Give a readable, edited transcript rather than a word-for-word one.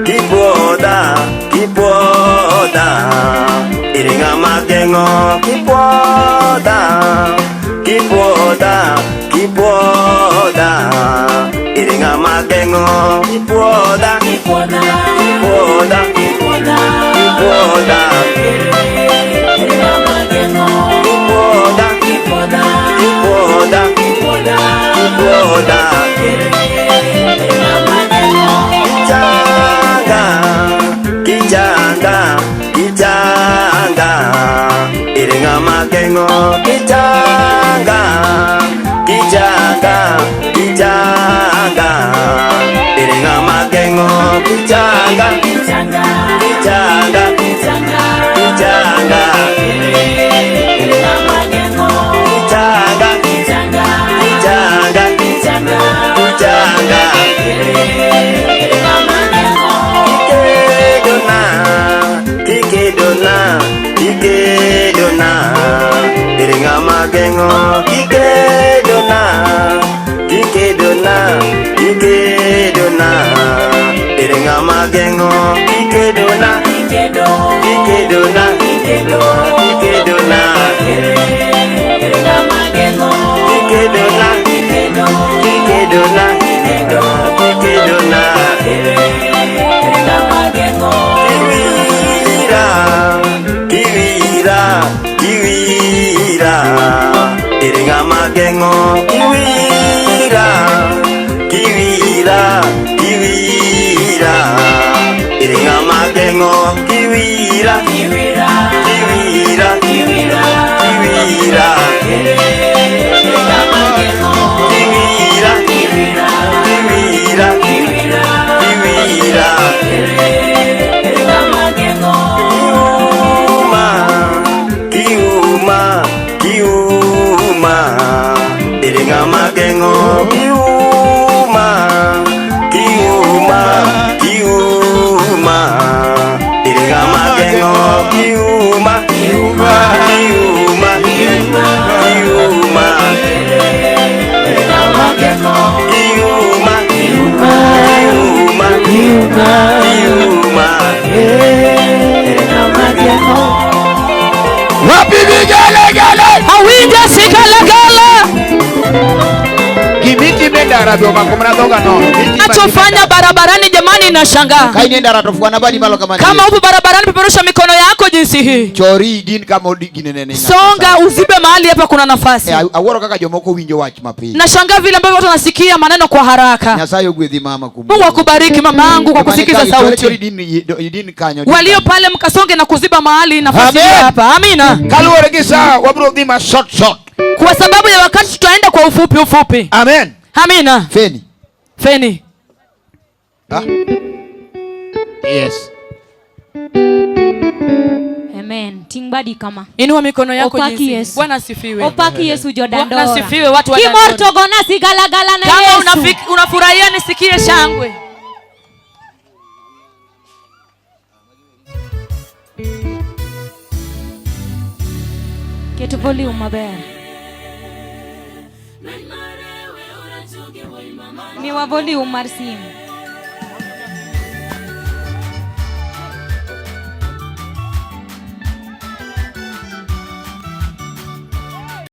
kipuoda, kipuoda, iringa magengo, kipuoda, kipuoda, kipuoda, iringa magengo, kipuoda, kipuoda, kipuoda, kipuoda, kipuoda, iringa magengo, kipuoda, kipuoda, kipuoda, kipuoda, kipuoda, iringa magengo, kijanga, kijanga, iringa magengo, kijanga, kijanga, kijanga, iringa magengo, kijanga, kijanga, kijanga, kijanga, kijanga, iringa magengo, kijanga, kijanga, kijanga, kijanga, kijanga, iringa magengo, kikedona, kikedona, iringa magengo, kikedona, kikedona, kikedona, iringa magengo, kikedona, kikedona, kikedona, iringa magengo, kikedona, kikedona, kikedona, iringa magengo, kiwira, kiwira, iringa magengo, kiwira, kiwira, kiwira, iringa magengo, kiwira, kiwira, kiwira, kiwira, kiwira, iringa magengo, kiwira, kiwira, kiwira, kiwira, kiwira, iringa magengo, kiuma, kiuma, iringa magengo, kiuma, kiuma, kiuma, iringa magengo, kiuma, kiuma, kiuma, kiuma, iringa magengo, kiuma, kiuma, kiuma, kiuma, iringa magengo. Wapi vigelegele? Hawija sikalagala. Gimiti bendara doga kumra doga no. Nachofanya barabarani jamani nashangaa. Kaini ndara tofuana badi malo kama. Kama upo barabarani peperusha mikono yako jinsi hii. Chori din kama odigine nene. Songa uzibe mahali hapa kuna nafasi. Aworo kaka jomoko winjo wach mapi. Nashangaa vile ambavyo watu wanasikia maneno kwa haraka. Nyasayo gwedhi mama kumbu. Mungu akubariki mama yangu kwa kusikiza sauti. Walio pale mkasonge na kuziba mahali nafasi hapa. Amina. Kaluore gisa wabro dhima short. Kwa sababu ya wakati tutaenda kwa ufupi. Amen. Amina. Feni. Yes. Amen. Tingbadi kama. Inua mikono yako jinsi. Yesu. Bwana asifiwe. Opaki Yesu Jordan Dora. Bwana asifiwe watu wa Dandora. Kimorto gona sigalagala na Yesu. Yesu. Kama unafurahia nisikie shangwe. Ketu volume maber. Mi wa volume mar simu.